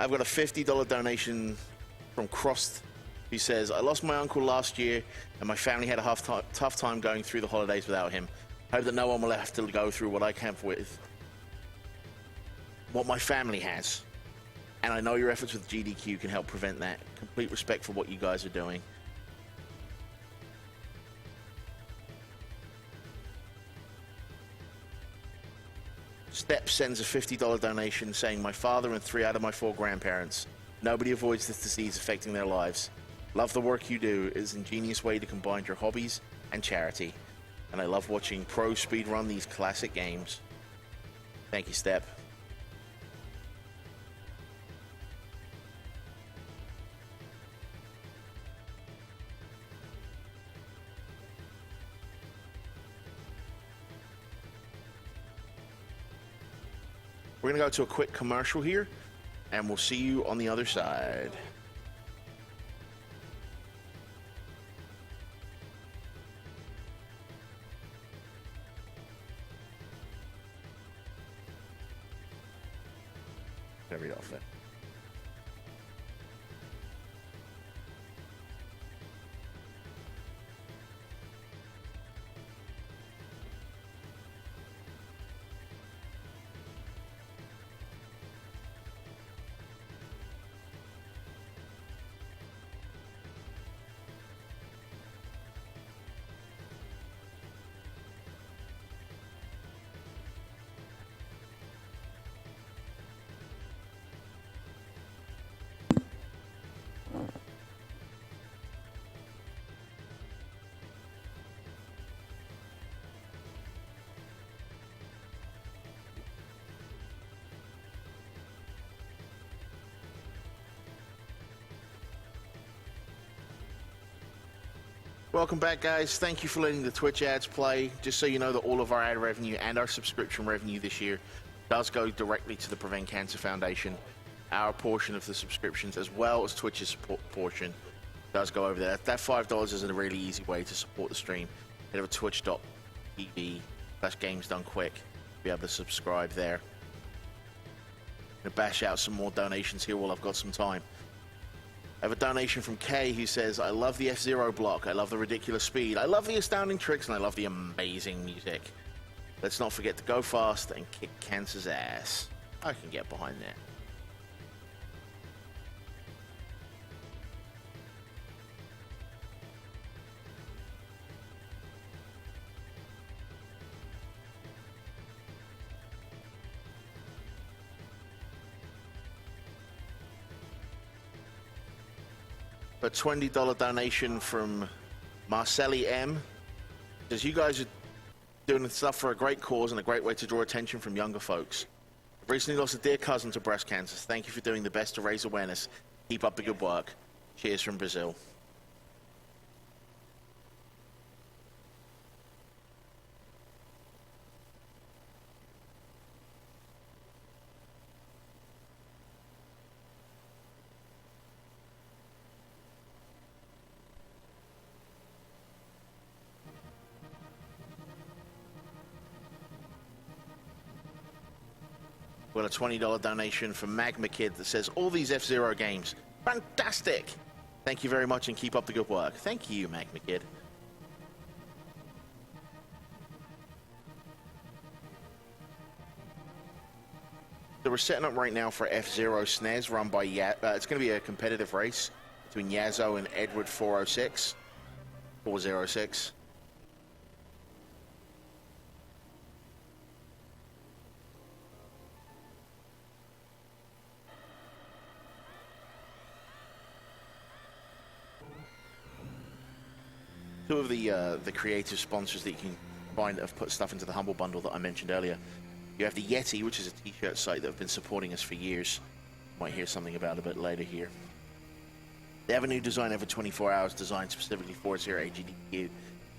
I've got a $50 donation from Crost, who says, I lost my uncle last year, and my family had a tough time going through the holidays without him. Hope that no one will have to go through what I can with what my family has. And I know your efforts with GDQ can help prevent that. Complete respect for what you guys are doing. Step sends a $50 donation saying, my father and 3 out of my 4 grandparents. Nobody avoids this disease affecting their lives. Love the work you do. It is an ingenious way to combine your hobbies and charity. And I love watching pros speedrun these classic games. Thank you, Step. We're going to go to a quick commercial here, and we'll see you on the other side. Read off there. Welcome back, guys. Thank you for letting the Twitch ads play. Just so you know that all of our ad revenue and our subscription revenue this year does go directly to the Prevent Cancer Foundation. Our portion of the subscriptions, as well as Twitch's support portion, does go over there. That $5 is a really easy way to support the stream. Head over to twitch.tv/gamesdonequick to be able to subscribe there. I'm gonna bash out some more donations here while I've got some time. I have a donation from Kay who says, I love the F-Zero block, I love the ridiculous speed, I love the astounding tricks, and I love the amazing music. Let's not forget to go fast and kick cancer's ass. I can get behind that. A $20 donation from Marcelli M. Says, you guys are doing stuff for a great cause and a great way to draw attention from younger folks. I've recently lost a dear cousin to breast cancer. Thank you for doing the best to raise awareness. Keep up the good work. Cheers from Brazil. Got a $20 donation from Magma Kid that says, all these F-Zero games, fantastic! Thank you very much and keep up the good work. Thank you, Magma Kid. So we're setting up right now for F-Zero SNES run by it's going to be a competitive race between Yazzo and EdwardFourZERO6. 406. Two of the creative sponsors that you can find that have put stuff into the Humble Bundle that I mentioned earlier. You have the Yeti, which is a t-shirt site that have been supporting us for years. Might hear something about it a bit later here. They have a new design every 24 hours designed specifically for Zero AGDQ,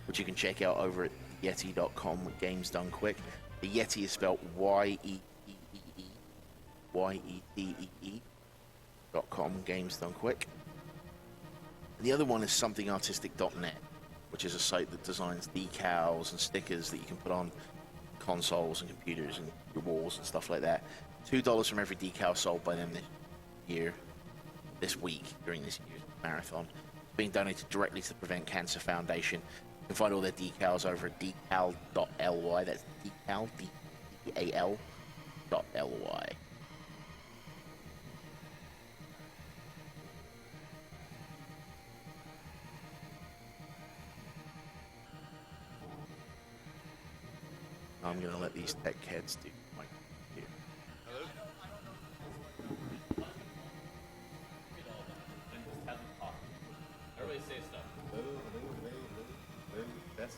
which you can check out over at yeti.com with Games Done Quick. The Yeti is spelled Y-E-T-E-E, Y-E-T-E-E.com, Games Done Quick. And the other one is somethingartistic.net, which is a site that designs decals and stickers that you can put on consoles and computers and your walls and stuff like that. $2 from every decal sold by them year, this week during this year's marathon, being donated directly to the Prevent Cancer Foundation. You can find all their decals over at decal.ly. That's decal, D-E-A-L.ly. I'm going to let these tech heads do my here. Hello? Everybody say stuff. That's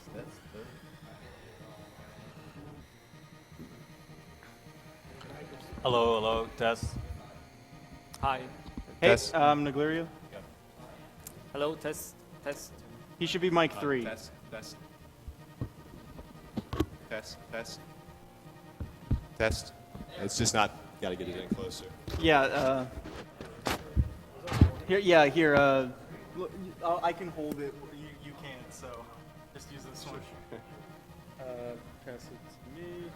Hello, hello, test. Hi. Hey, Test. Naglerio. Hello, test. He should be mic 3. Test. It's just not. Got to get it in closer. Yeah. Here. Look, I can hold it. You can't. So just use this one. Pass it to me.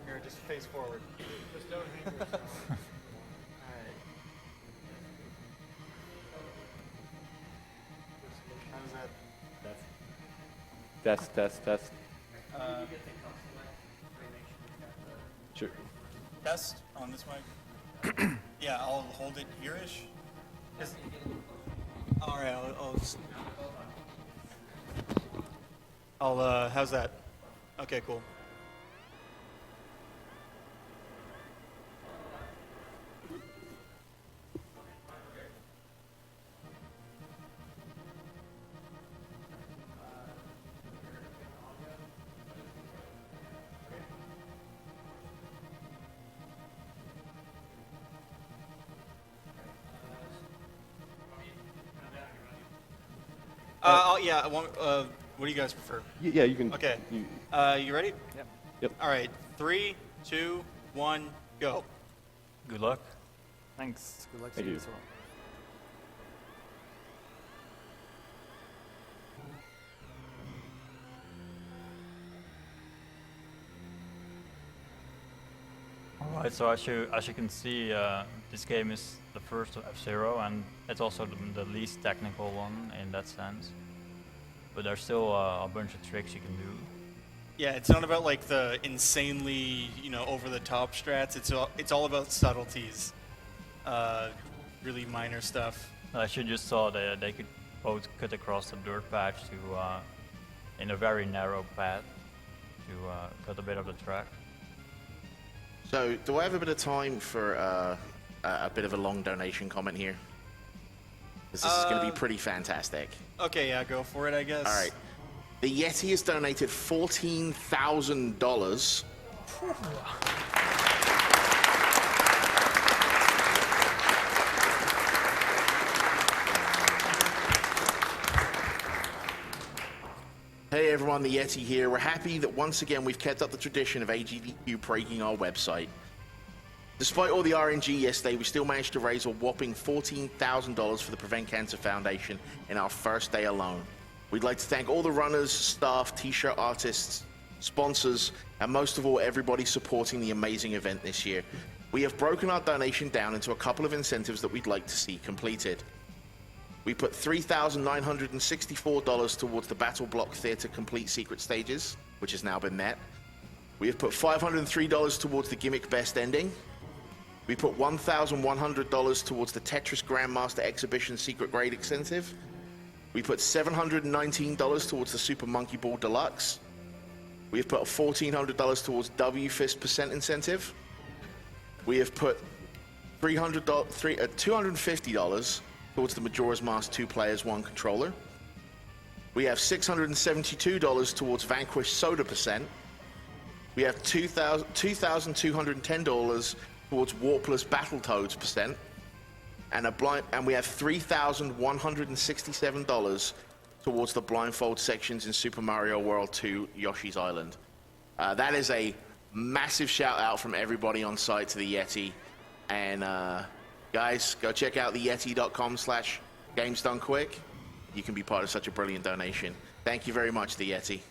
Here, just face forward. Just don't hang yourself. All right. How's that? Test. Sure. Test on this mic. Yeah, I'll hold it here-ish. All right, I'll how's that? Okay, cool. What do you guys prefer? Yeah, you can. Okay. You ready? Yep. All right. 3, 2, 1, go. Good luck. Thanks. Good luck to Thank you you. as well. Alright, so as you can see, this game is the first of F-Zero, and it's also the least technical one in that sense. But there's still a bunch of tricks you can do. Yeah, it's not about like the insanely, over the top strats. It's all about subtleties. Really minor stuff. As you just saw, they could both cut across the dirt patch to, in a very narrow path, to cut a bit of the track. So, do I have a bit of time for a bit of a long donation comment here? 'Cause this is going to be pretty fantastic. Okay, yeah, go for it, I guess. All right. The Yeti has donated $14,000. Hey everyone, the Yeti here. We're happy that once again we've kept up the tradition of AGDQ breaking our website. Despite all the RNG yesterday, we still managed to raise a whopping $14,000 for the Prevent Cancer Foundation in our first day alone. We'd like to thank all the runners, staff, t-shirt artists, sponsors, and most of all, everybody supporting the amazing event this year. We have broken our donation down into a couple of incentives that we'd like to see completed. We put $3,964 towards the Battle Block Theater Complete Secret Stages, which has now been met. We have put $503 towards the Gimmick Best Ending. We put $1,100 towards the Tetris Grandmaster Exhibition Secret Grade Incentive. We put $719 towards the Super Monkey Ball Deluxe. We have put $1,400 towards W-Fist Percent Incentive. We have put $250 towards the Majora's Mask 2 Players 1 Controller. We have $672 towards Vanquish Soda Percent. We have $2,210 towards Warpless Battletoads Percent. And we have $3,167 towards the blindfold sections in Super Mario World 2 Yoshi's Island. That is a massive shout out from everybody on site to the Yeti. And guys, go check out the yeti.com/gamesdonequick. You can be part of such a brilliant donation. Thank you very much, the Yeti.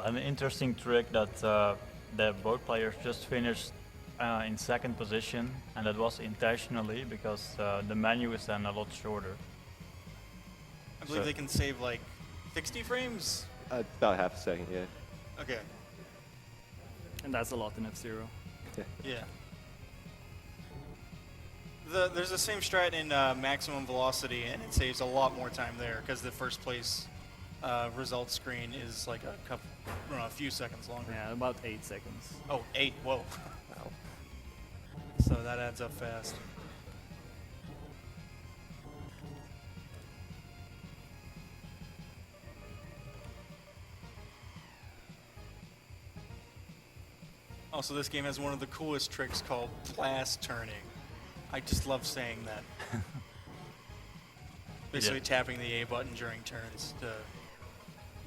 an interesting trick that the boat players just finished in second position, and that was intentionally because the menu is then a lot shorter. I believe they can save like 60 frames. About half a second, yeah. Okay. And that's a lot in F-Zero. Yeah. There's the same strat in maximum velocity, and it saves a lot more time there because the first place result screen is like a few seconds longer. Yeah, about 8 seconds. Oh, 8. Whoa. Wow. So that adds up fast. Also, this game has one of the coolest tricks called blast turning. I just love saying that. Basically tapping the A button during turns to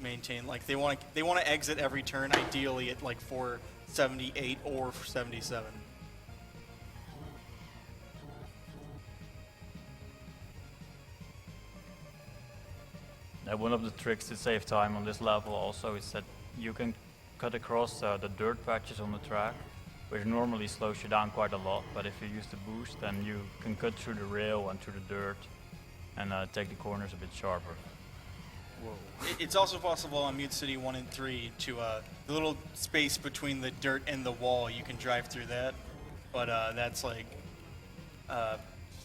maintain, like they want to exit every turn ideally at like 478 or 77. One of the tricks to save time on this level also is that you can cut across the dirt patches on the track, which normally slows you down quite a lot, but if you use the boost, then you can cut through the rail and through the dirt and take the corners a bit sharper. Whoa. It's also possible on Mute City 1 and 3 to the little space between the dirt and the wall, you can drive through that, but that's like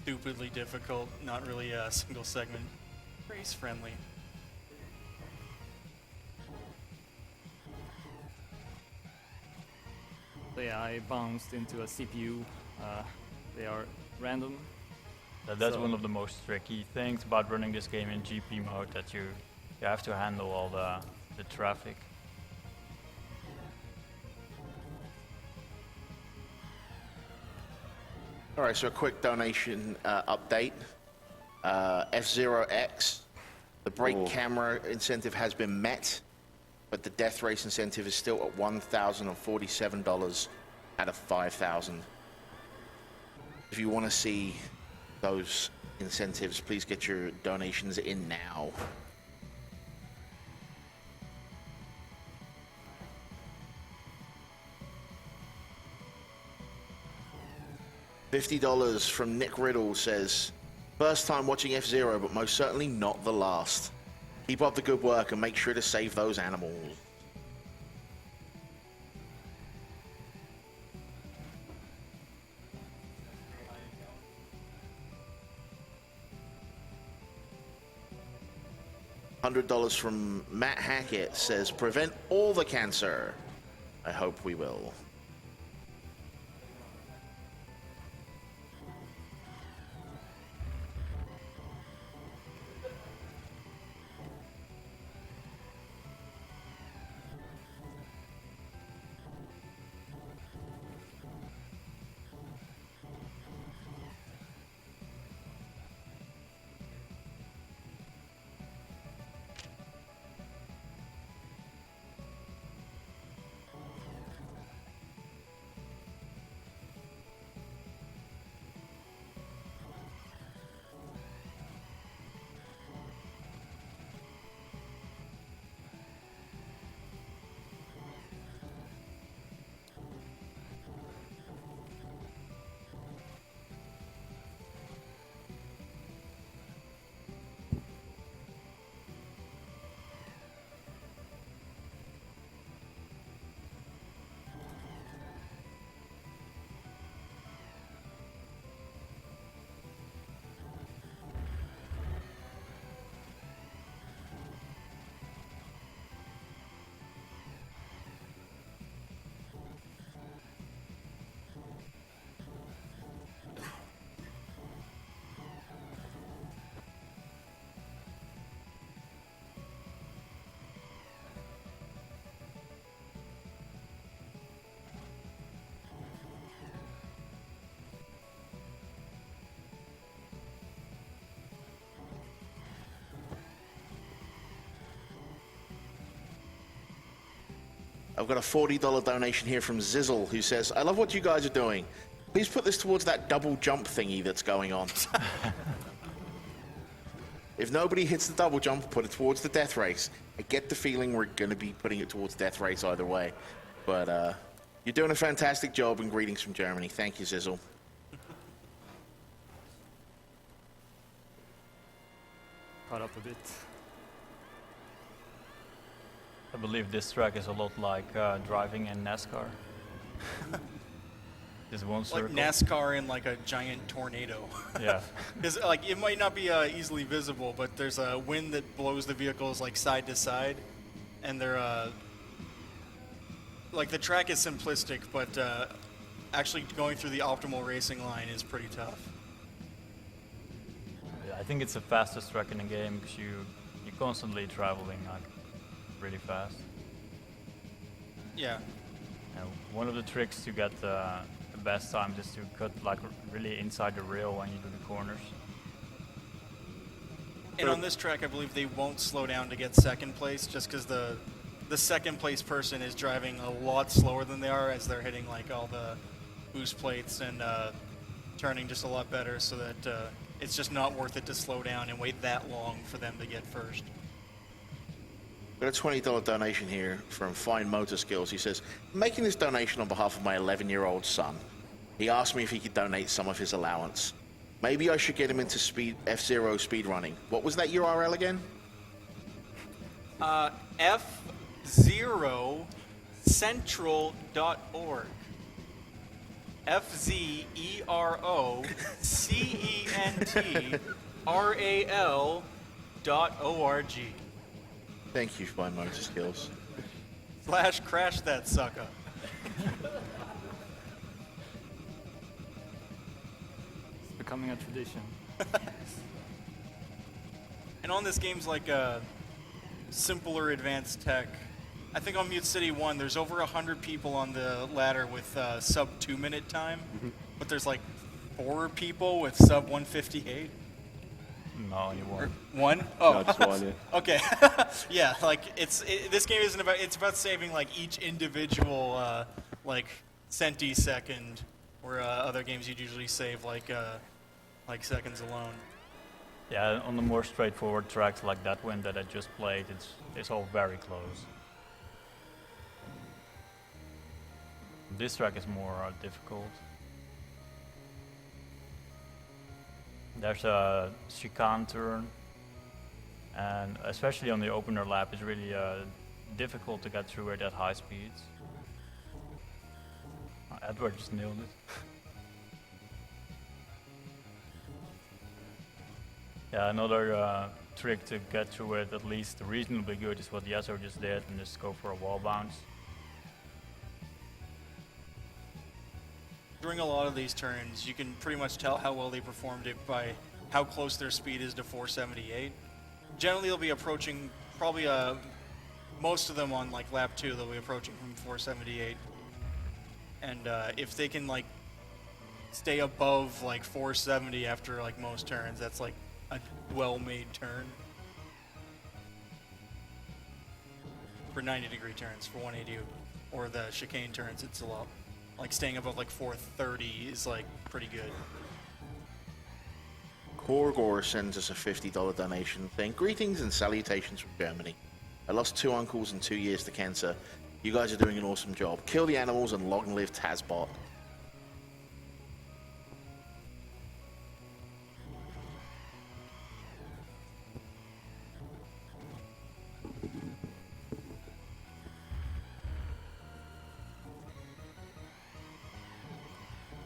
stupidly difficult, not really a single segment race friendly. So yeah, I bounced into a CPU. They are random. That's So- one of the most tricky things about running this game in GP mode, that you have to handle all the traffic. All right, so a quick donation update. F0X, the brake camera incentive has been met, but the death race incentive is still at $1,047 out of 5,000. If you want to see those incentives, please get your donations in now. $50 from Nick Riddle says, first time watching F-Zero, but most certainly not the last. Keep up the good work and make sure to save those animals. $100 from Matt Hackett says, prevent all the cancer. I hope we will. I've got a $40 donation here from Zizzle, who says, I love what you guys are doing. Please put this towards that double jump thingy that's going on. If nobody hits the double jump, put it towards the death race. I get the feeling we're going to be putting it towards death race either way. But you're doing a fantastic job, and greetings from Germany. Thank you, Zizzle. Caught up a bit. I believe this track is a lot like driving in NASCAR. This one circle. Like NASCAR in like a giant tornado. Yeah. Because like it might not be easily visible, but there's a wind that blows the vehicles like side to side, and they're like the track is simplistic, but actually going through the optimal racing line is pretty tough. Yeah, I think it's the fastest track in the game because you're constantly traveling like really fast. Yeah. And one of the tricks to get the best times is to cut like really inside the rail when you do the corners. And on this track, I believe they won't slow down to get second place, just because the second place person is driving a lot slower than they are as they're hitting like all the boost plates and turning just a lot better, so that it's just not worth it to slow down and wait that long for them to get first. Got a $20 donation here from Fine Motor Skills. He says, making this donation on behalf of my 11-year-old son. He asked me if he could donate some of his allowance. Maybe I should get him into F-Zero speedrunning. What was that URL again? F0central.org. FZEROCENTRAL.org. Thank you, Fine Motor Skills. / crash that sucker. It's becoming a tradition. And on this game's like simpler advanced tech. I think on Mute City 1, there's over 100 people on the ladder with sub 2-minute time, but there's like 4 people with sub 158. No, you won't. One? Oh, No, just one, yeah. Okay. Yeah, like this game isn't about. It's about saving like each individual like centisecond, where other games you'd usually save like seconds alone. Yeah, on the more straightforward tracks like that one that I just played, it's all very close. This track is more difficult. There's a chicane turn, and especially on the opener lap, it's really difficult to get through it at high speeds. Edward just nailed it. Yeah, another trick to get through it at least reasonably good is what Yazzo just did, and just go for a wall bounce. During a lot of these turns, you can pretty much tell how well they performed it by how close their speed is to 478. Generally, they'll be approaching, probably most of them on like lap 2, they'll be approaching from 478. And if they can like stay above like 470 after like most turns, that's like a well-made turn. For 90-degree turns, for 180 or the chicane turns, it's a lot. Like staying above like 430 is like pretty good. Korgor sends us a $50 donation saying, greetings and salutations from Germany. I lost 2 uncles in 2 years to cancer. You guys are doing an awesome job. Kill the animals and long live Tazbot.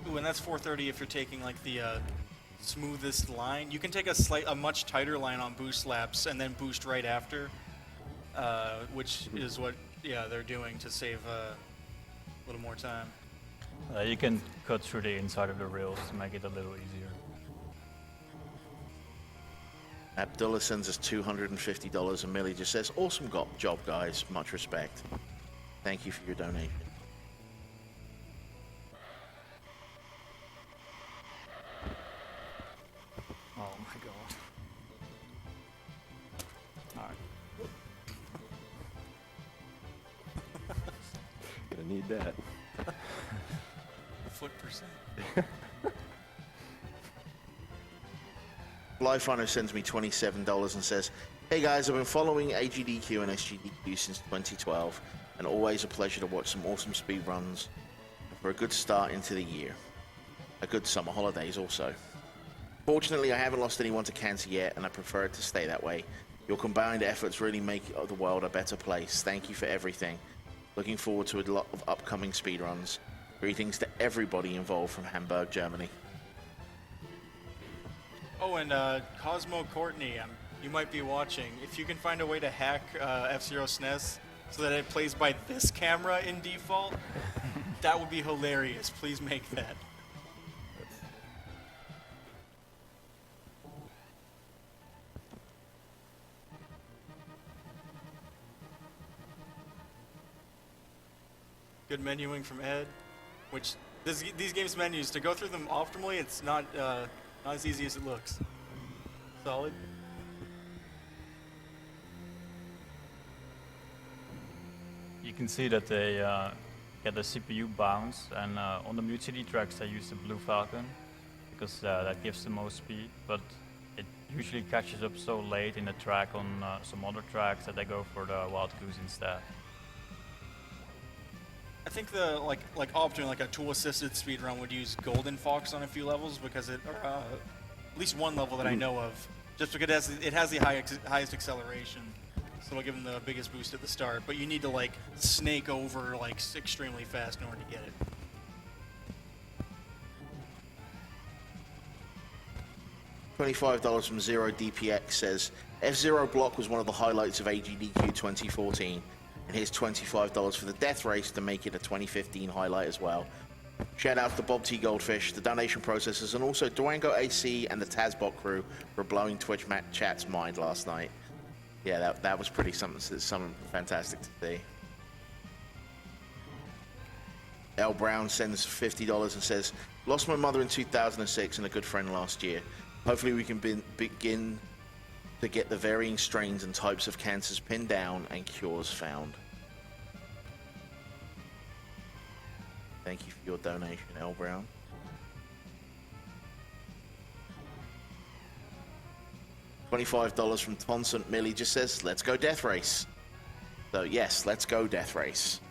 Ooh, and that's 430 if you're taking like the smoothest line. You can take a much tighter line on boost laps and then boost right after, which is what they're doing to save a little more time. You can cut through the inside of the rails to make it a little easier. Abdullah sends us $250 and Millie just says, awesome job guys, much respect. Thank you for your donation. Oh my god. Alright. Gonna need that. A foot %. Flyfinder sends me $27 and says, "Hey guys, I've been following AGDQ and SGDQ since 2012, and always a pleasure to watch some awesome speedruns for a good start into the year. A good summer holidays also. Fortunately, I haven't lost anyone to cancer yet, and I prefer it to stay that way. Your combined efforts really make the world a better place. Thank you for everything. Looking forward to a lot of upcoming speedruns. Greetings to everybody involved from Hamburg, Germany." Oh, and Cosmo Courtney, you might be watching. If you can find a way to hack F-Zero SNES so that it plays by this camera in default, that would be hilarious. Please make that. Good menuing from Ed, which these games menus, to go through them optimally, it's not as easy as it looks. Solid. You can see that they get the CPU bounce, and on the Mute City tracks they use the Blue Falcon because that gives the most speed, but it usually catches up so late in the track on some other tracks that they go for the Wild Goose instead. I think the like optimally, like a tool-assisted speedrun would use Golden Fox on a few levels because it, at least one level that I know of, just because it has the highest acceleration, so it'll give them the biggest boost at the start. But you need to like snake over like extremely fast in order to get it. $25 from Zero DPX says, "F-Zero Block was one of the highlights of AGDQ 2014. And here's $25 for the Death Race to make it a 2015 highlight as well. Shout out to Bob T. Goldfish, the donation processors, and also Durango AC and the Tazbot crew for blowing Twitch chat's mind last night." Yeah, that was pretty something fantastic to see. L. Brown sends $50 and says, "Lost my mother in 2006 and a good friend last year. Hopefully we can begin to get the varying strains and types of cancers pinned down and cures found." Thank you for your donation, L. Brown. $25 from Tonsant Millie just says, "Let's go Death Race." So yes, let's go Death Race.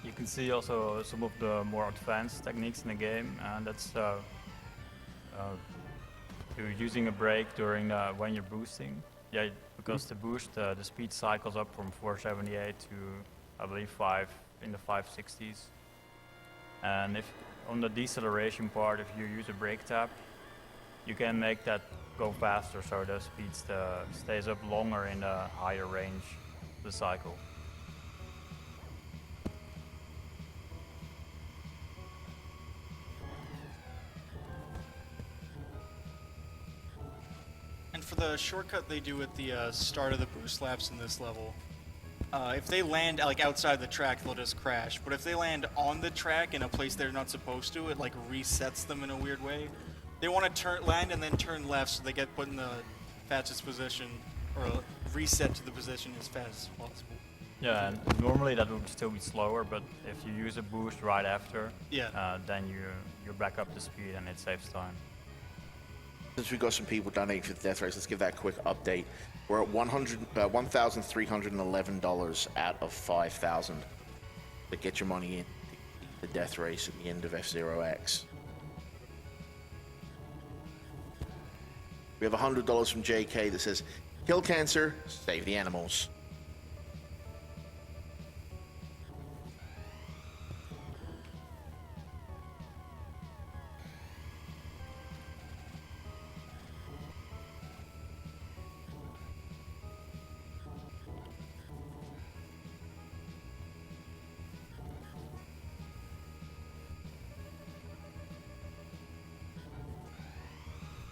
You can see also some of the more advanced techniques in the game, and that's you're using a brake during when you're boosting. Yeah, because the boost, the speed cycles up from 478 to I believe 5 in the 560s. And if on the deceleration part, if you use a brake tap, you can make that go faster, so the speed stays up longer in the higher range of the cycle. And for the shortcut they do at the start of the boost laps in this level, if they land like outside the track, they'll just crash. But if they land on the track in a place they're not supposed to, it like resets them in a weird way. They want to land and then turn left so they get put in the fastest position, or reset to the position as fast as possible. Yeah, and normally that would still be slower, but if you use a boost right after, then you're back up to speed and it saves time. Since we've got some people donating for the Death Race, let's give that a quick update. We're at $1,311 out of 5,000. But get your money in the Death Race at the end of F-Zero6. We have $100 from JK that says, "Kill cancer, save the animals."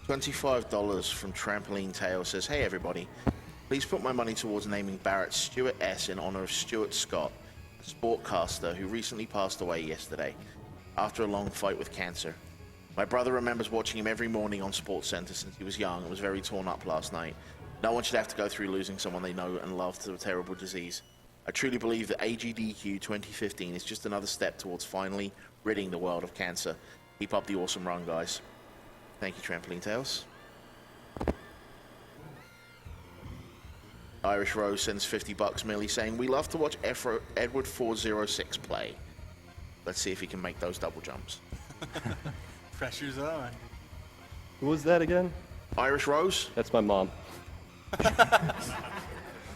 $25 from Trampoline Tail says, hey everybody, please put my money towards naming Barrett Stuart S in honor of Stuart Scott, a sportcaster who recently passed away yesterday after a long fight with cancer. My brother remembers watching him every morning on SportsCenter since he was young and was very torn up last night. No one should have to go through losing someone they know and love to a terrible disease. I truly believe that AGDQ2015 is just another step towards finally ridding the world of cancer. Keep up the awesome run, guys. Thank you, Trampoline Tales. Irish Rose sends $50 merely saying, we love to watch EdwardFourZERO6 play. Let's see if he can make those double jumps. Pressure's on. Who was that again? Irish Rose, That's my mom.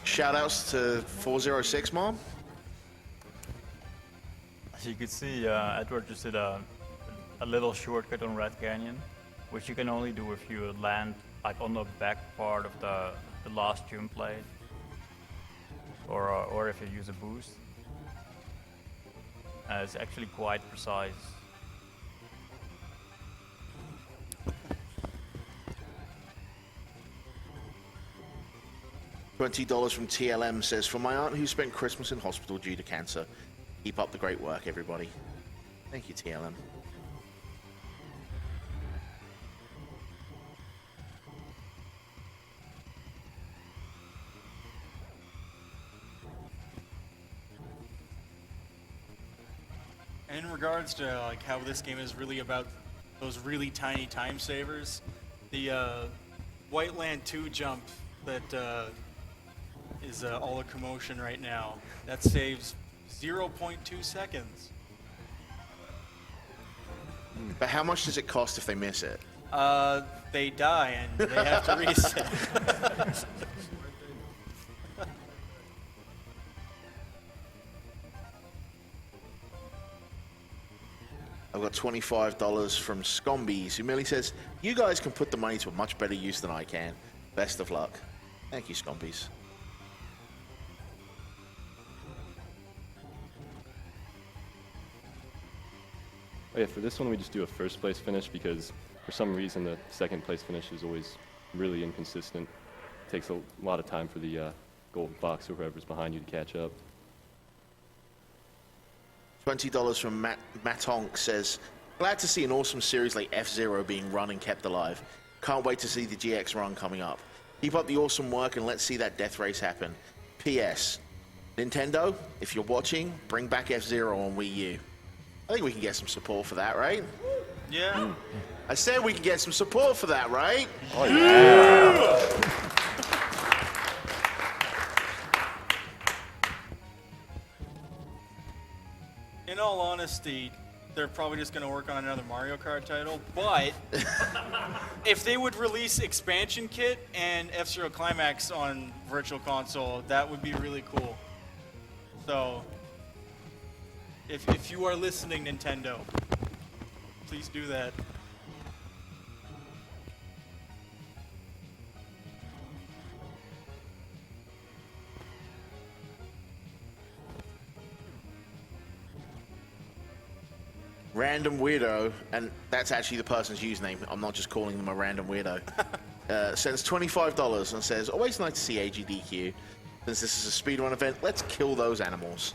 shout outs to 406 Mom. As you can see, Edward just did a little shortcut on Red Canyon, which you can only do if you land like on the back part of the last jump blade, or if you use a boost. It's actually quite precise. $20 from TLM says, for my aunt who spent Christmas in hospital due to cancer. Keep up the great work, everybody. Thank you, TLM. And in regards to like how this game is really about those really tiny time savers, the White Land 2 jump that is all a commotion right now, that saves 0.2 seconds. But how much does it cost if they miss it? They die and they have to reset. I've got $25 from Scombies, who merely says, you guys can put the money to a much better use than I can. Best of luck. Thank you, Scombies. Oh yeah, for this one we just do a first place finish because for some reason the second place finish is always really inconsistent. It takes a lot of time for the gold box or whoever's behind you to catch up. $20 from Matonk says, glad to see an awesome series like F-Zero being run and kept alive. Can't wait to see the GX run coming up. Keep up the awesome work and let's see that death race happen. P.S. Nintendo, if you're watching, bring back F-Zero on Wii U. I think we can get some support for that, right? Yeah. I said we can get some support for that, right? Oh yeah! In all honesty, they're probably just going to work on another Mario Kart title, but if they would release Expansion Kit and F-Zero Climax on Virtual Console, that would be really cool. So, if you are listening, Nintendo, please do that. Random Weirdo, and that's actually the person's username. I'm not just calling them a random weirdo. Sends $25 and says, always nice to see AGDQ. Since this is a speedrun event, let's kill those animals.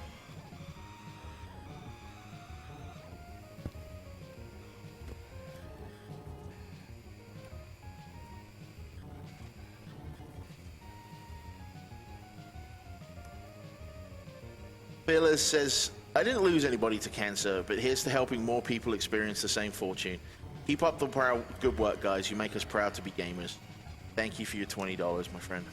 Phyllis says, I didn't lose anybody to cancer, but here's to helping more people experience the same fortune. Keep up the good work, guys. You make us proud to be gamers. Thank you for your $20, my friend.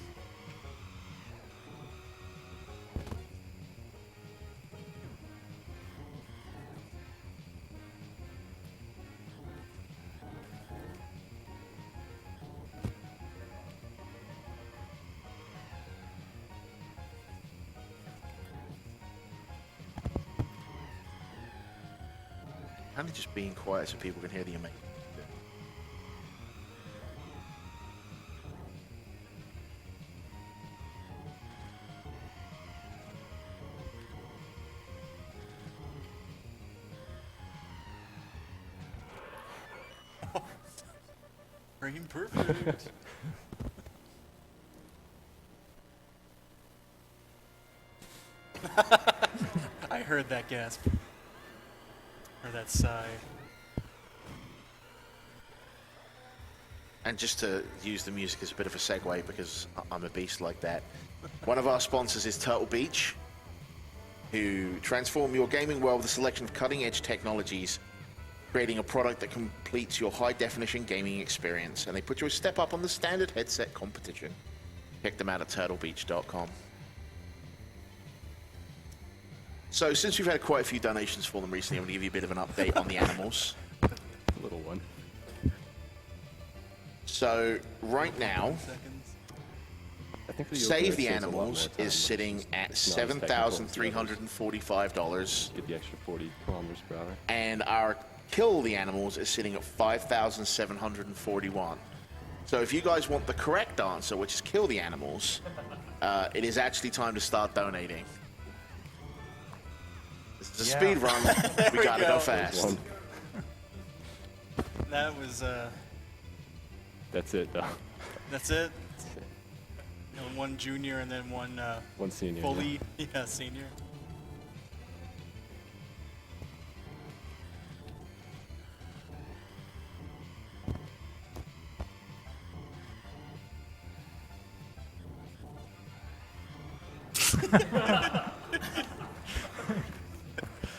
Kind of just being quiet so people can hear the amazing. Frame perfect. I heard that gasp. Or that sigh. And just to use the music as a bit of a segue, because I'm a beast like that, one of our sponsors is Turtle Beach, who transform your gaming world with a selection of cutting-edge technologies, creating a product that completes your high-definition gaming experience, and they put you a step up on the standard headset competition. Check them out at turtlebeach.com. So, since we've had quite a few donations for them recently, I'm going to give you a bit of an update on the animals. A little one. So, right now, I think for the Save opener, the it saves a lot more Animals time, is but sitting at it's not as technical as the others. $7,345, Get the extra 40 kilometers per hour. and our Kill the Animals is sitting at $5,741. So if you guys want the correct answer, which is Kill the Animals, it is actually time to start donating. This is a speed run. We gotta go fast. One. That was, That's it, though. that's it. And one junior and then one One senior. fully, yeah, senior.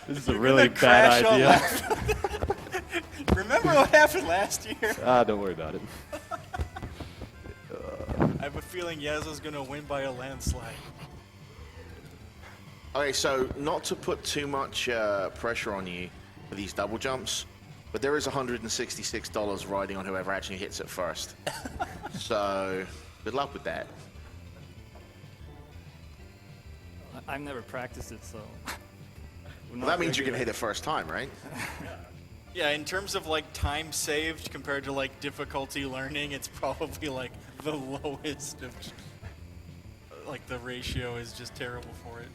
This is a You're really gonna bad crash on idea. Remember what happened last year? Don't worry about it. I have a feeling Yazzo's gonna win by a landslide. Okay, so not to put too much pressure on you for these double jumps, but there is $166 riding on whoever actually hits it first. So, good luck with that. I've never practiced it, so. Well, that means you're gonna hit it first time, right? Yeah, in terms of like time saved compared to like difficulty learning, it's probably like the lowest of, like the ratio is just terrible for it.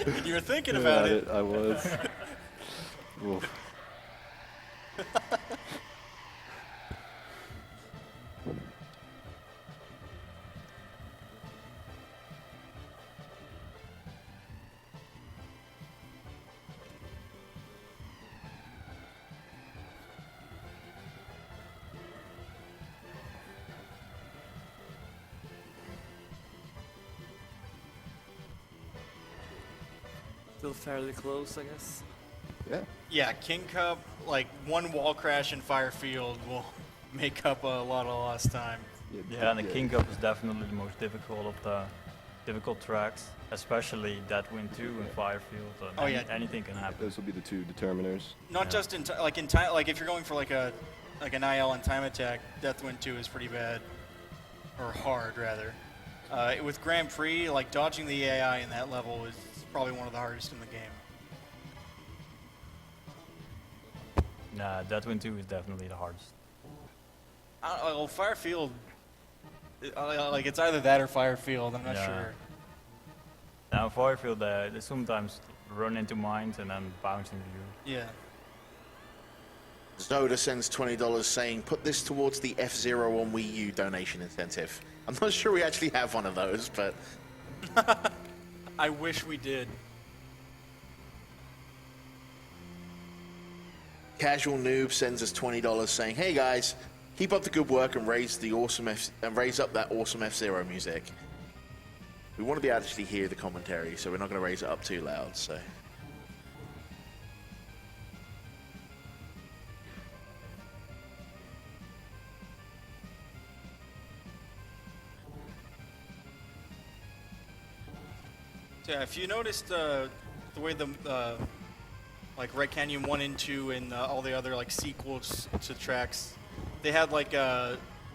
And you were thinking about it. I was. Oof. Still fairly close, I guess. Yeah. Yeah, King Cup, like one wall crash in Firefield will make up a lot of lost time. Yeah, and the King Cup is definitely the most difficult of the difficult tracks, especially that Wind 2 and Firefield. And Oh, yeah. anything can happen. Those will be the two determiners. Not Yeah. just in time, like if you're going for like an IL and time attack, Deathwind 2 is pretty bad, or hard rather. With Grand Prix, like dodging the AI in that level is probably one of the hardest in the game. Nah, that Wind 2 is definitely the hardest. Well, Firefield, like it's either that or Firefield. I'm not Yeah. sure. Now, Firefield, they sometimes run into mines and then bounce into you. Yeah. Zoda sends $20 saying, put this towards the F-Zero on Wii U donation incentive. I'm not sure we actually have one of those, but I wish we did. Casual Noob sends us $20 saying, hey guys, keep up the good work and raise up that awesome F-Zero music. We want to be able to actually hear the commentary, so we're not going to raise it up too loud, so. Yeah, if you noticed the way the like Red Canyon 1 and 2 and all the other like sequels to tracks, they had like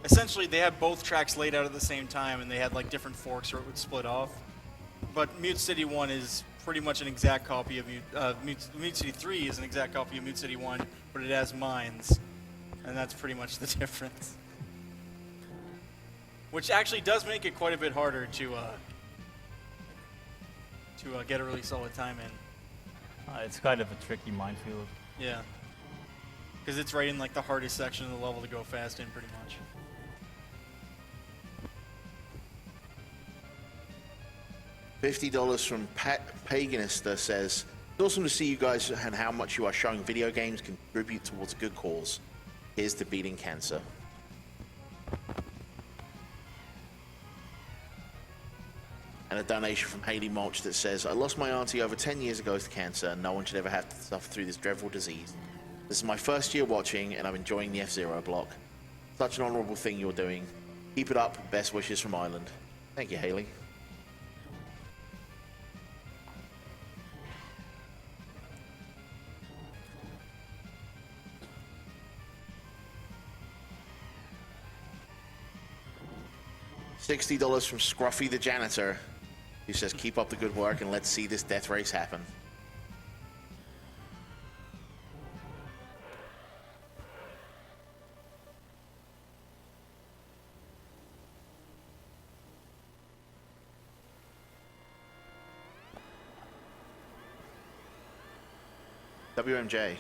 essentially they had both tracks laid out at the same time, and they had like different forks where it would split off. But Mute City 1 is pretty much an exact copy of Mute City 3 is an exact copy of Mute City 1, but it has mines, and that's pretty much the difference. Which actually does make it quite a bit harder to get a really solid time in. It's kind of a tricky minefield. Yeah. Because it's right in like the hardest section of the level to go fast in, pretty much. $50 from Pat Paganista says, it's awesome to see you guys and how much you are showing video games contribute towards a good cause. Here's to beating cancer. And a donation from Haley Mulch that says, I lost my auntie over 10 years ago to cancer, and no one should ever have to suffer through this dreadful disease. This is my first year watching, and I'm enjoying the F-Zero block. Such an honorable thing you're doing. Keep it up. Best wishes from Ireland. Thank you, Haley. $60 from Scruffy the janitor, who says, keep up the good work and let's see this death race happen. WMJ,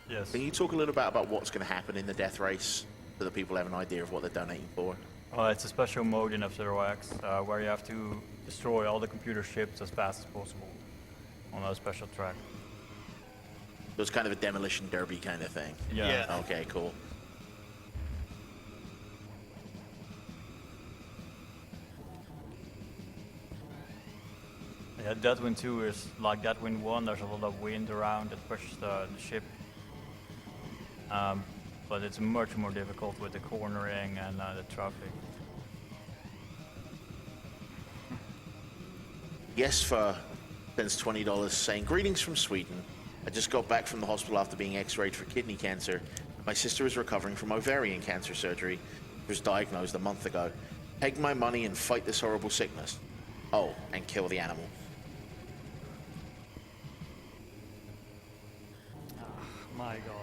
Yes. can you talk a little bit about what's going to happen in the death race so that people have an idea of what they're donating for? It's a special mode in F-Zero6 where you have to destroy all the computer ships as fast as possible on a special track. So it's kind of a demolition derby kind of thing. Yeah. Okay, cool. Yeah, Deadwind 2 is like Deadwind 1. There's a lot of wind around that pushes the ship. But it's much more difficult with the cornering and the traffic. Yes, for spends $20 saying, greetings from Sweden. I just got back from the hospital after being x-rayed for kidney cancer. My sister is recovering from ovarian cancer surgery. She was diagnosed a month ago. Take my money and fight this horrible sickness. Oh, and kill the animal. My god.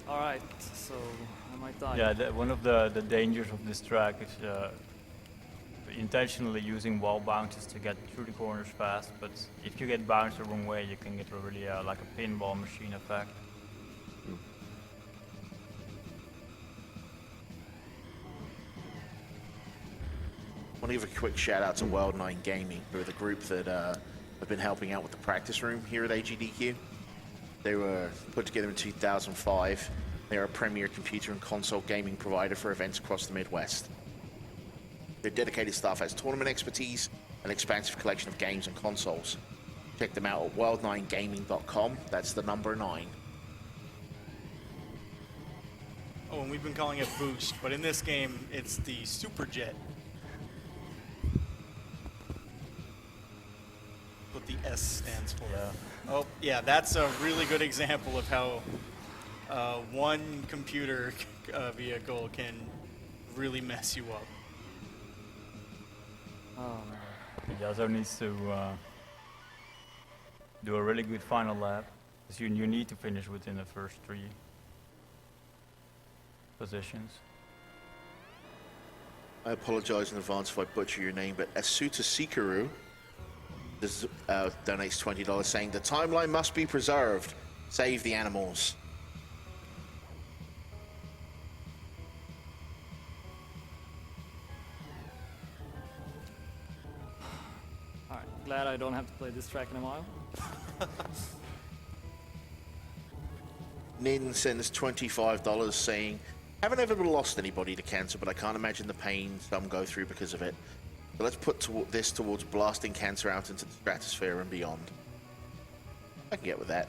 Alright, so I might die. Yeah, one of the dangers of this track is intentionally using wall bounces to get through the corners fast, but if you get bounced the wrong way, you can get really like a pinball machine effect. I want to give a quick shout out to World 9 Gaming, who are the group that have been helping out with the practice room here at AGDQ. They were put together in 2005. They are a premier computer and console gaming provider for events across the Midwest. Their dedicated staff has tournament expertise, an expansive collection of games and consoles. Check them out at world9gaming.com. That's the number 9. Oh, and we've been calling it Boost, but in this game, it's the Superjet. What the S stands for. Yeah. Oh, yeah, that's a really good example of how one computer vehicle can really mess you up. Oh man. Yazzo needs to do a really good final lap, because you need to finish within the first 3 positions. I apologize in advance if I butcher your name, but Asuta Sikaru donates $20 saying, the timeline must be preserved. Save the animals. Alright, glad I don't have to play this track in a while. Nin sends $25 saying, haven't ever lost anybody to cancer, but I can't imagine the pain some go through because of it. So let's put this towards blasting cancer out into the stratosphere and beyond. I can get with that.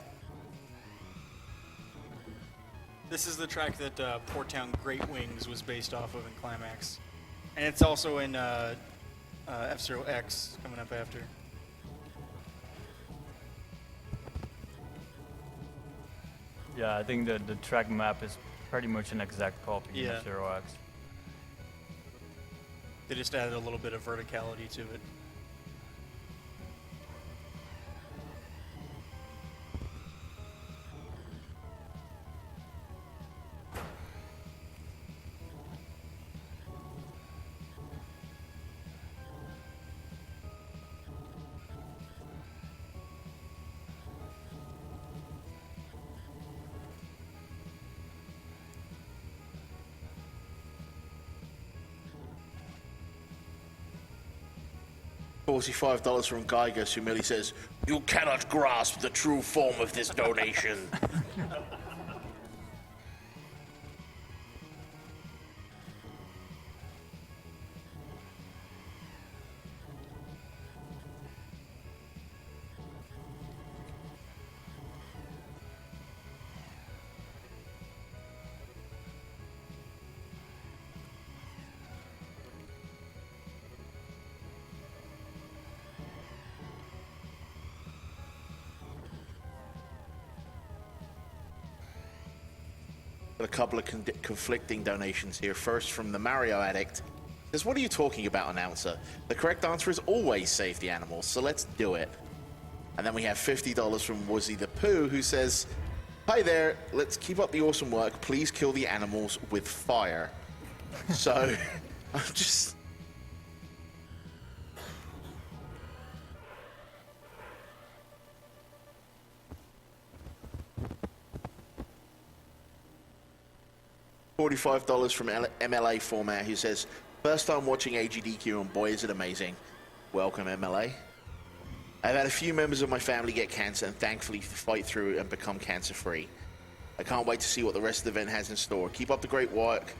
This is the track that Port Town Great Wings was based off of in Climax. And it's also in F-Zero6 coming up after. Yeah, I think the track map is pretty much an exact copy Yeah. of F-Zero6. They just added a little bit of verticality to it. $45 from Geiger, who merely says, "You cannot grasp the true form of this donation." Got a couple of conflicting donations here. First from the Mario Addict. Says, "What are you talking about, announcer? The correct answer is always save the animals, so let's do it." And then we have $50 from Wuzzy the Pooh, who says, "Hi there, let's keep up the awesome work. Please kill the animals with fire." So, I'm just... $45 from MLA Format, who says, "First time watching AGDQ and boy is it amazing." Welcome, MLA. "I've had a few members of my family get cancer and thankfully fight through and become cancer free. I can't wait to see what the rest of the event has in store. Keep up the great work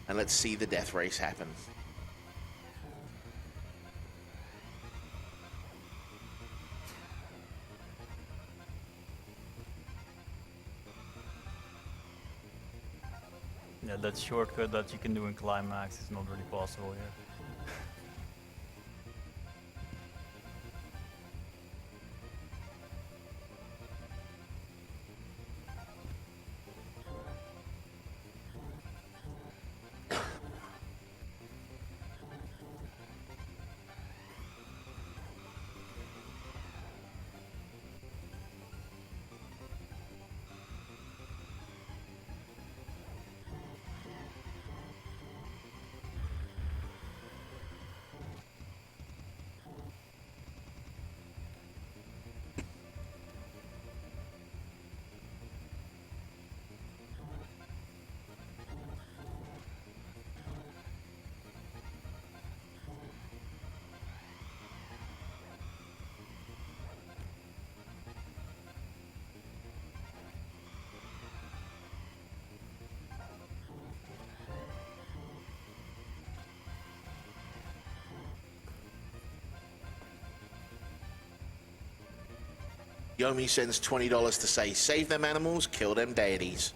and let's see the death race happen." Yeah, that shortcut that you can do in Climax is not really possible here. Yomi sends $20 to say, "Save them animals, kill them deities."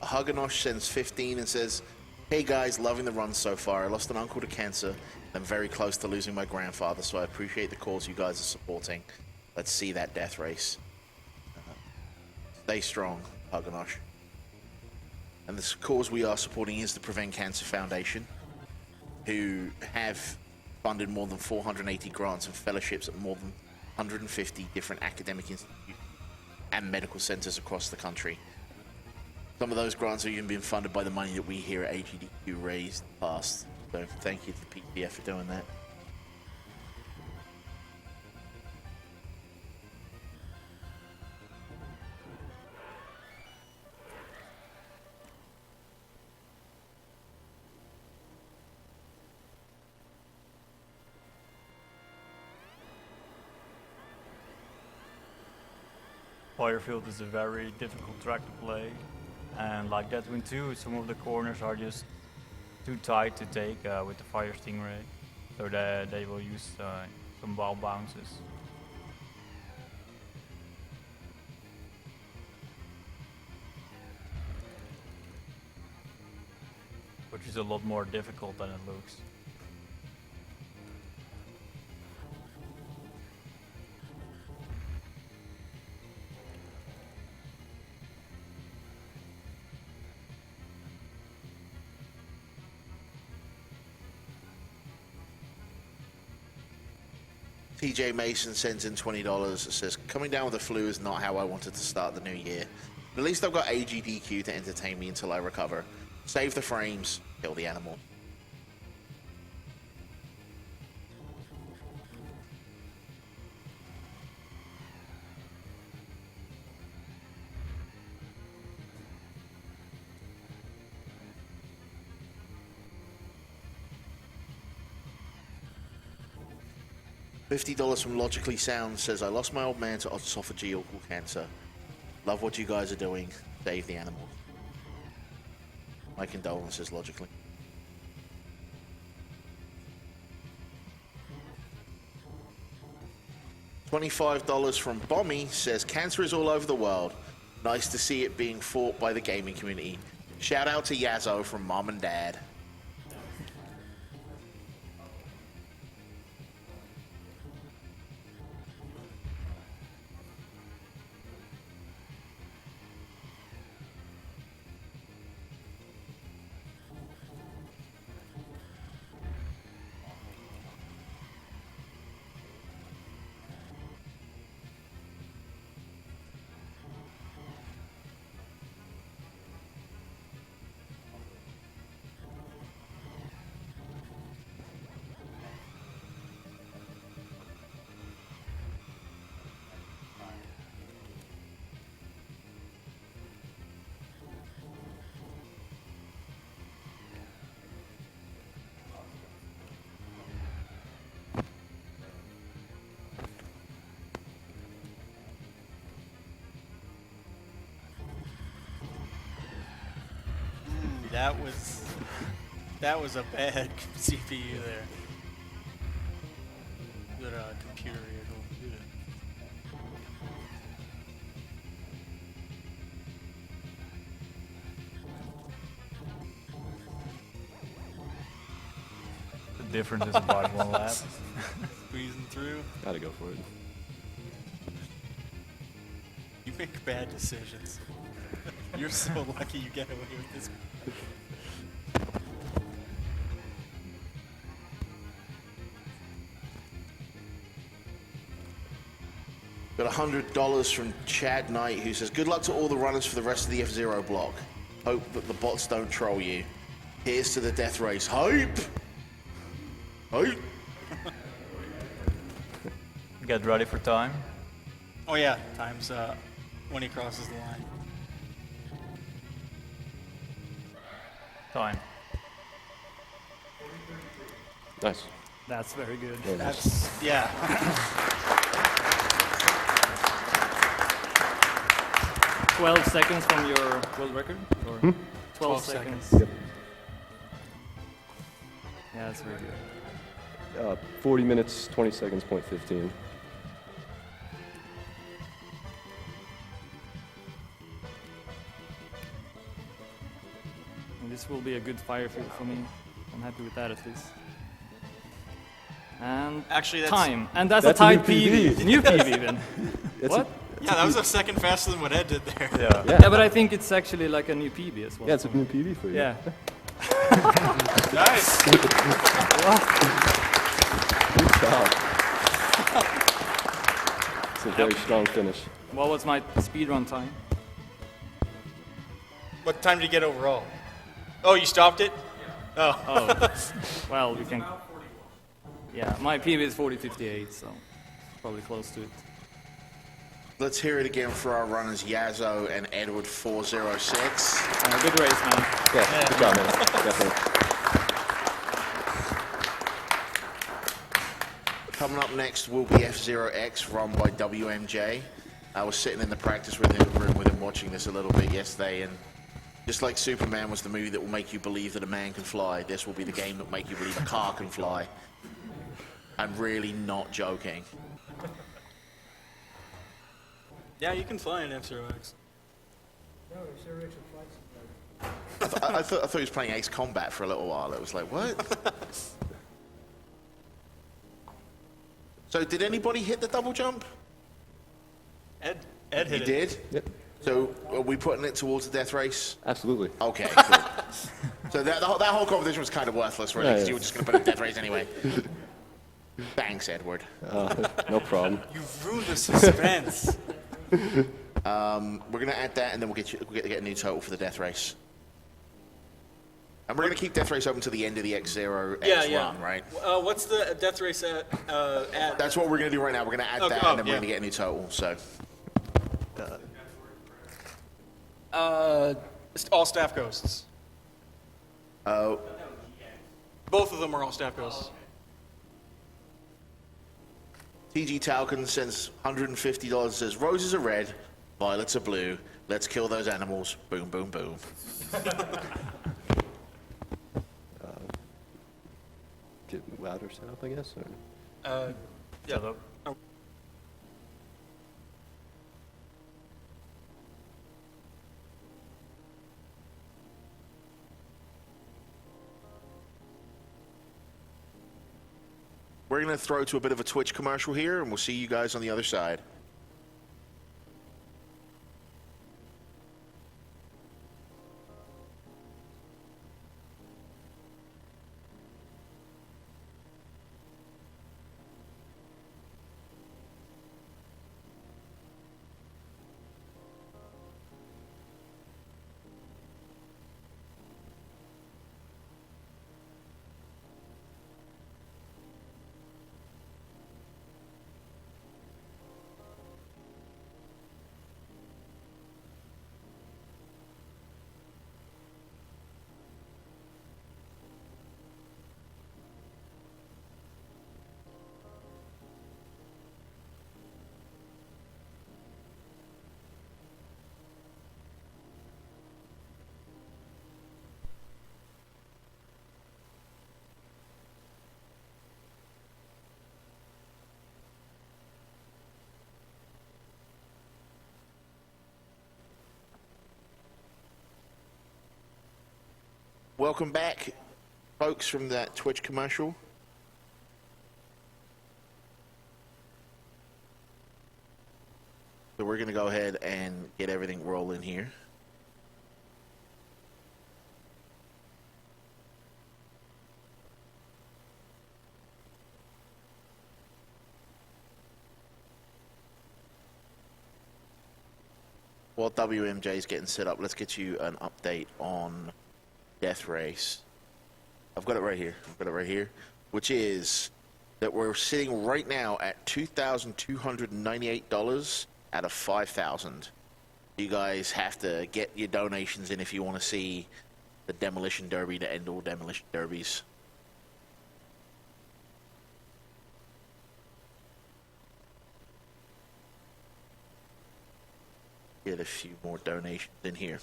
Huganosh sends 15 and says, "Hey guys, loving the run so far. I lost an uncle to cancer and I'm very close to losing my grandfather, so I appreciate the cause you guys are supporting. Let's see that death race. Stay strong, Huganosh." And the cause we are supporting is the Prevent Cancer Foundation, who have funded more than 480 grants and fellowships at more than 150 different academic institutions and medical centers across the country. Some of those grants have even been funded by the money that we here at AGDQ raised in the past. So thank you to the PPF for doing that. Firefield is a very difficult track to play, and like Deathwind 2, some of the corners are just too tight to take with the Fire Stingray, so they will use some wild bounces. Which is a lot more difficult than it looks. TJ Mason sends in $20. It says, "Coming down with the flu is not how I wanted to start the new year. But at least I've got AGDQ to entertain me until I recover. Save the frames, kill the animal." $50 from Logically Sound says, I lost my old man to esophageal cancer. Love what you guys are doing. Save the animals. My condolences, Logically. $25 from Bommy says, cancer is all over the world. Nice to see it being fought by the gaming community. Shout out to Yazzo from Mom and Dad. That was a bad CPU there. Good computer here. Don't do The difference is about 1 lap. Squeezing through. Gotta go for it. You make bad decisions. You're so lucky you get away with this. Got $100 from Chad Knight, who says, good luck to all the runners for the rest of the F-Zero block. Hope that the bots don't troll you. Here's to the death race. Hype! Hype! Get ready for time. Oh yeah, time's when he crosses the line. Time. Nice. That's very good. Very nice. That's yeah. 12 seconds from your world record? Or 12 seconds. Yep. Yeah, that's very good. 40 minutes, 20 seconds, .15. And this will be a good fire field for me. I'm happy with that at least. And Actually, that's time. And that's That's a a new tight PB. PB. New PB even. That's What? yeah, that was a second faster than what Ed did there. Yeah. Yeah, but I think it's actually like a new PB as well. Yeah, it's a new PB for you. Yeah. Nice. Good job. It's a very strong finish. What was my speedrun time? What time did you get overall? Oh, you stopped it? Oh. Oh, well, we can. Yeah, my PB is 40:58, so probably close to it. Let's hear it again for our runners, Yazzo and EdwardFourZERO6. Good race, man. Yeah, good job, man. Definitely. Coming up next will be F-Zero6, run by WMJ. I was sitting in the practice room with him watching this a little bit yesterday, and just like Superman was the movie that will make you believe that a man can fly, this will be the game that will make you believe a car can fly. I'm really not joking. Yeah, you can fly in F-Zero6. I thought he was playing Ace Combat for a little while. It was like, what? So did anybody hit the double jump? Ed hit You it. did? Yep. So are we putting it towards the death race? Absolutely. Okay, cool. So that whole competition was kind of worthless, really, Yeah, because yeah. you were just going to put it in death race anyway. Thanks, Edward. No problem. You've ruined the suspense. We're going to add that, and then we'll get a new total for the death race. And we're going to keep death race open to the end of the X-Zero-X run, right? What's the death race at? That's what we're going to do right now. We're going to add Okay, that, and then we're yeah. going to get a new total. So All staff ghosts. Oh, Both of them are all staff ghosts. TG Talcon sends $150 and says, roses are red, violets are blue. Let's kill those animals. Boom, boom, boom. Get louder set up, I guess? Or? Yeah, though. We're going to throw to a bit of a Twitch commercial here, and we'll see you guys on the other side. Welcome back, folks, from that Twitch commercial. So we're going to go ahead and get everything rolling here. While WMJ is getting set up, let's get you an update on Death Race. I've got it right here. Which is that we're sitting right now at $2,298 out of $5,000. You guys have to get your donations in if you want to see the Demolition Derby to end all demolition derbies. Get a few more donations in here.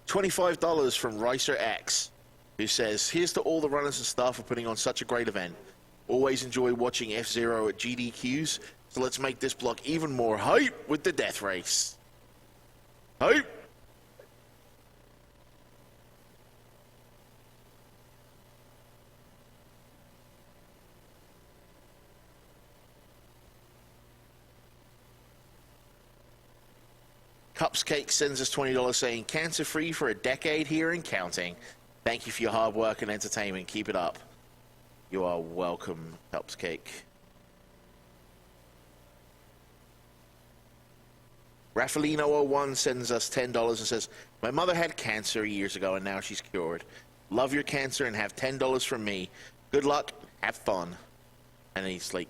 $25 from Ricer X, who says, here's to all the runners and staff for putting on such a great event. Always enjoy watching F-Zero at GDQs, so let's make this block even more hype with the Death Race. Hype! Cupscake sends us $20 saying, cancer-free for a decade here and counting. Thank you for your hard work and entertainment. Keep it up. You are welcome, Cupscake. Raffelino01 sends us $10 and says, my mother had cancer years ago and now she's cured. Love your cancer and have $10 from me. Good luck. Have fun. And he's like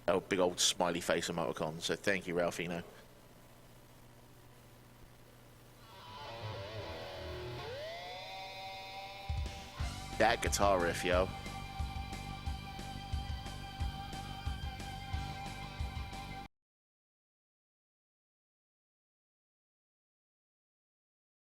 a big old smiley face emoticon. So thank you, Ralphino. That guitar riff, yo.